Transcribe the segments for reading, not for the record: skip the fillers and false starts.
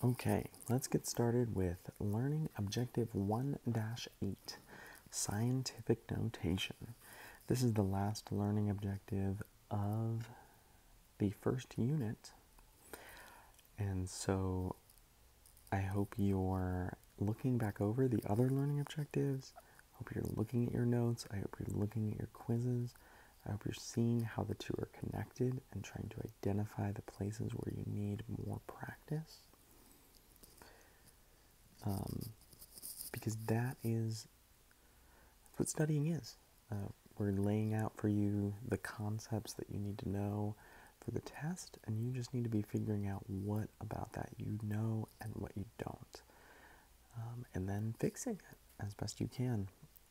Okay, let's get started with Learning Objective 1-8, Scientific Notation. This is the last learning objective of the first unit, and so I hope you're looking back over the other learning objectives. I hope you're looking at your notes. I hope you're looking at your quizzes. I hope you're seeing how the two are connected and trying to identify the places where you need more practice. Because that's what studying is. We're laying out for you the concepts that you need to know for the test, and you just need to be figuring out what about that you know and what you don't. And then fixing it as best you can.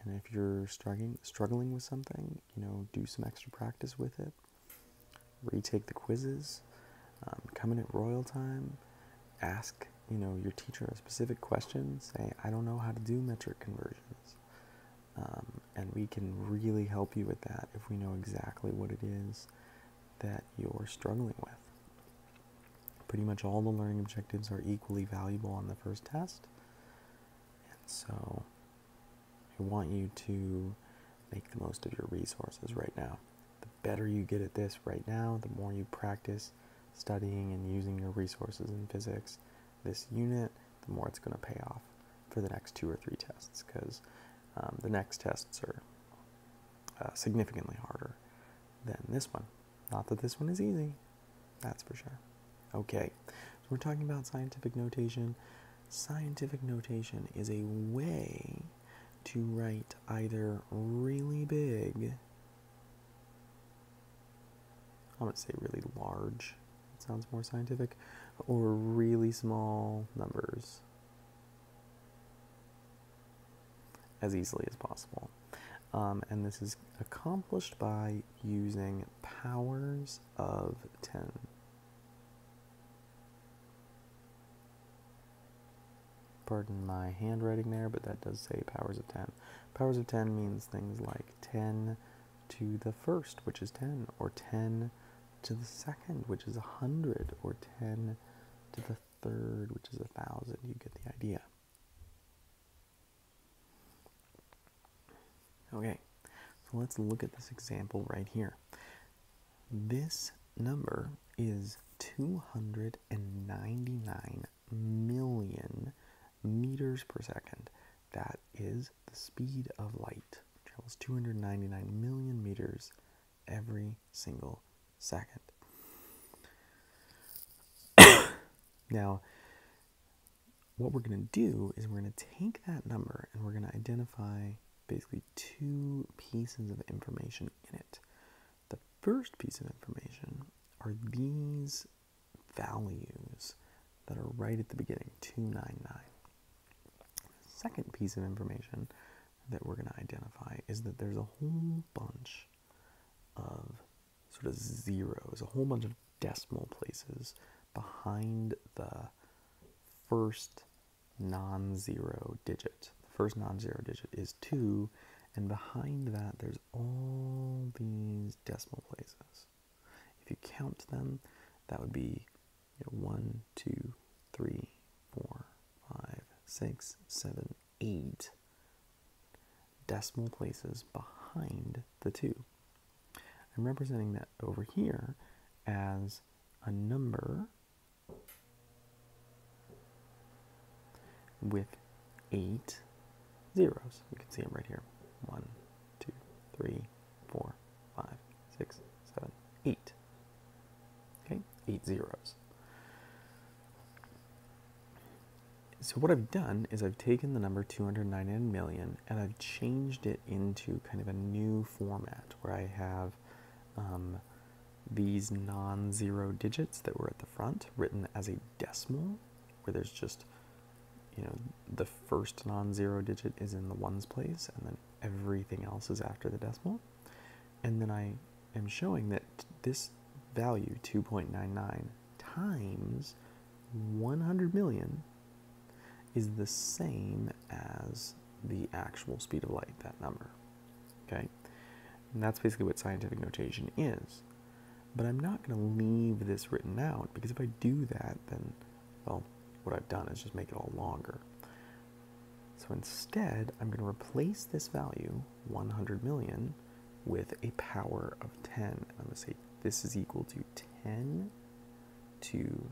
And if you're struggling with something, do some extra practice with it. Retake the quizzes. Come in at royal time. Ask your teacher a specific question. Say, I don't know how to do metric conversions. And we can really help you with that if we know exactly what it is that you're struggling with. Pretty much all the learning objectives are equally valuable on the first test. And so I want you to make the most of your resources right now. The better you get at this right now, the more you practice studying and using your resources in physics this unit, the more it's going to pay off for the next 2 or 3 tests, because the next tests are significantly harder than this one. Not that this one is easy, that's for sure. Okay, so we're talking about scientific notation. Scientific notation is a way to write either really big, I'm going to say really large, it sounds more scientific, or really small numbers as easily as possible. And this is accomplished by using powers of 10. Pardon my handwriting there, but that does say powers of 10. Powers of 10 means things like 10 to the first, which is 10, or 10 to the second, which is 100, or 10 to the third, which is 1,000. You get the idea. Okay, so let's look at this example right here. This number is 299 million meters per second. That is the speed of light. It travels 299 million meters every single second. Now, what we're going to do is we're going to take that number and we're going to identify basically 2 pieces of information in it. The first piece of information are these values that are right at the beginning, 299. The second piece of information that we're going to identify is that there's a whole bunch of sort of zeros, a whole bunch of decimal places behind the first non-zero digit. The first non-zero digit is 2, and behind that there's all these decimal places. If you count them, that would be 1, 2, 3, 4, 5, 6, 7, 8 decimal places behind the 2. I'm representing that over here as a number with 8 zeros. You can see them right here. 1, 2, 3, 4, 5, 6, 7, 8. Okay, 8 zeros. So what I've done is I've taken the number 299 million and I've changed it into kind of a new format where I have these non-zero digits that were at the front written as a decimal, where there's just the first non-zero digit is in the ones place, and then everything else is after the decimal. And then I am showing that this value, 2.99 times 100 million, is the same as the actual speed of light, that number. Okay? And that's basically what scientific notation is. But I'm not going to leave this written out, because if I do that, then, well, what I've done is just make it all longer. So instead, I'm going to replace this value, 100 million, with a power of 10. And I'm going to say this is equal to 10 to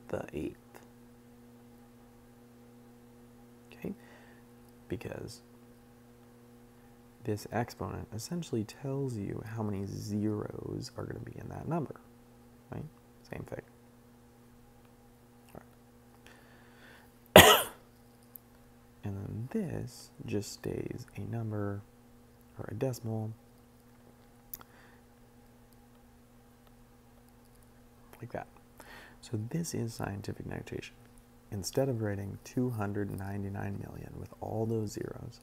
the 8th. Okay? Because this exponent essentially tells you how many zeros are going to be in that number, right? Same thing. All right. And then this just stays a number or a decimal like that. So this is scientific notation. Instead of writing 299 million with all those zeros,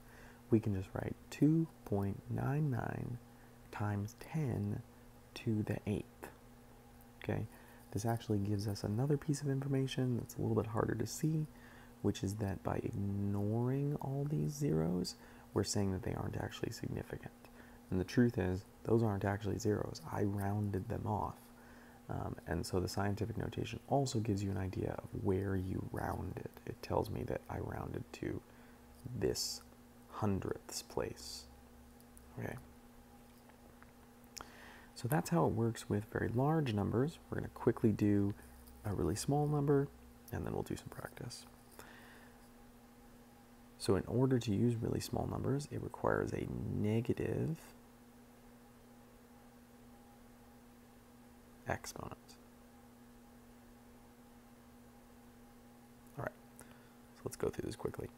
we can just write 2.99 times 10 to the 8th. Okay, this actually gives us another piece of information that's a little bit harder to see, which is that by ignoring all these zeros, we're saying that they aren't actually significant. And the truth is, those aren't actually zeros. I rounded them off. And so the scientific notation also gives you an idea of where you rounded. It tells me that I rounded to this hundredths place. Okay. So that's how it works with very large numbers. We're going to quickly do a really small number, and then we'll do some practice. So in order to use really small numbers, it requires a negative exponent. All right, so let's go through this quickly.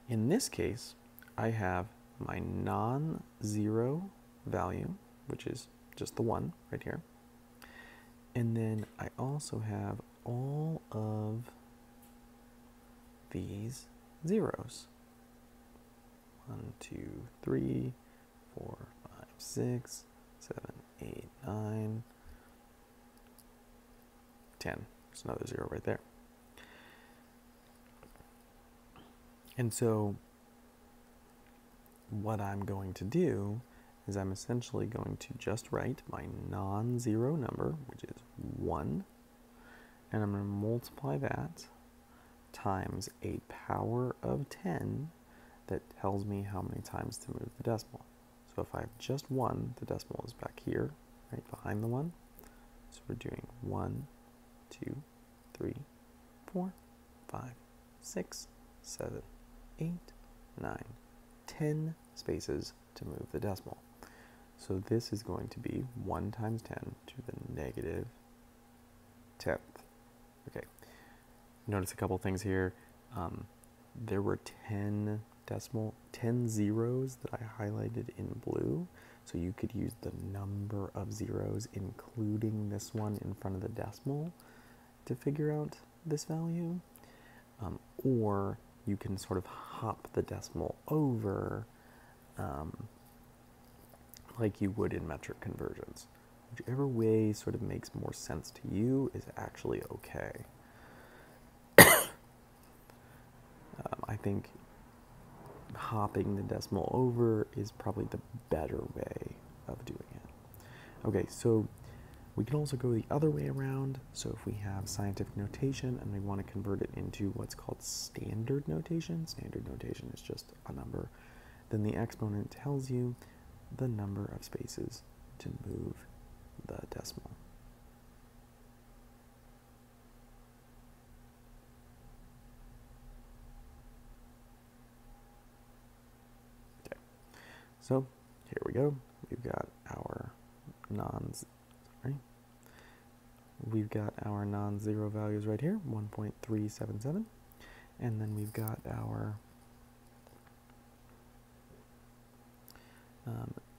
In this case, I have my non-zero value, which is just the 1 right here. And then I also have all of these zeros. 1, 2, 3, 4, 5, 6, 7, 8, 9, 10. There's another 0 right there. And so what I'm going to do is I'm essentially going to just write my non-zero number, which is 1, and I'm going to multiply that times a power of 10 that tells me how many times to move the decimal. So if I have just 1, the decimal is back here, right behind the 1. So we're doing 1, 2, 3, 4, 5, 6, 7, 8, 9, 10 spaces to move the decimal. So this is going to be 1 times 10 to the negative 10th. Okay. Notice a couple things here. There were 10 zeros that I highlighted in blue. So you could use the number of zeros, including this one in front of the decimal, to figure out this value. Or you can sort of hop the decimal over like you would in metric conversions. Whichever way sort of makes more sense to you is actually okay. I think hopping the decimal over is probably the better way of doing it. Okay, so we can also go the other way around. So if we have scientific notation and we want to convert it into what's called standard notation is just a number, then the exponent tells you the number of spaces to move the decimal. Okay, so here we go. We've got our non-zero values right here, 1.377, and then we've got our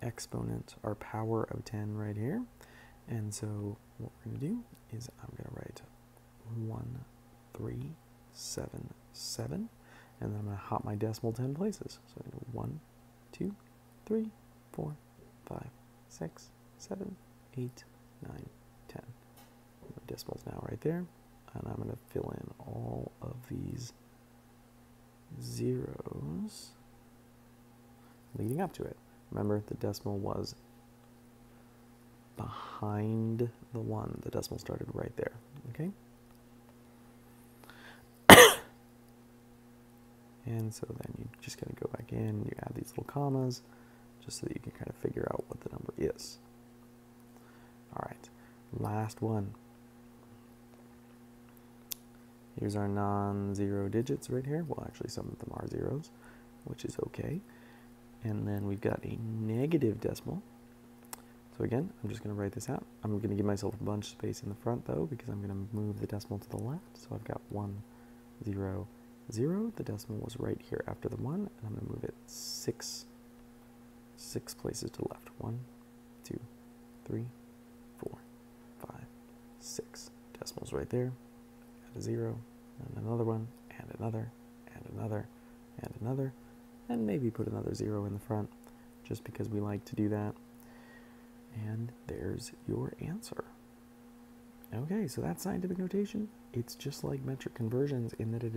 exponent, our power of 10 right here. And so what we're going to do is I'm going to write 1377, and then I'm going to hop my decimal 10 places. So I'm going to 1, 2, 3, 4, 5, 6, 7, 8, 9, 10. My decimal's now right there, and I'm going to fill in all of these zeros leading up to it. Remember, the decimal was behind the 1. The decimal started right there, okay? And so then you just gotta go back in, you add these little commas, just so that you can kind of figure out what the number is. All right, last one. Here's our non-zero digits right here. Well, actually some of them are zeros, which is okay. And then we've got a negative decimal. So again, I'm just going to write this out. I'm going to give myself a bunch of space in the front though, because I'm going to move the decimal to the left. So I've got 1, 0, 0. The decimal was right here after the 1, and I'm going to move it six places to the left. 1, 2, 3, 4, 5, 6. Decimal's right there. Add a 0, and another one, and another, and another, and another, and maybe put another 0 in the front, just because we like to do that. And there's your answer. Okay, so that's scientific notation. It's just like metric conversions in that it is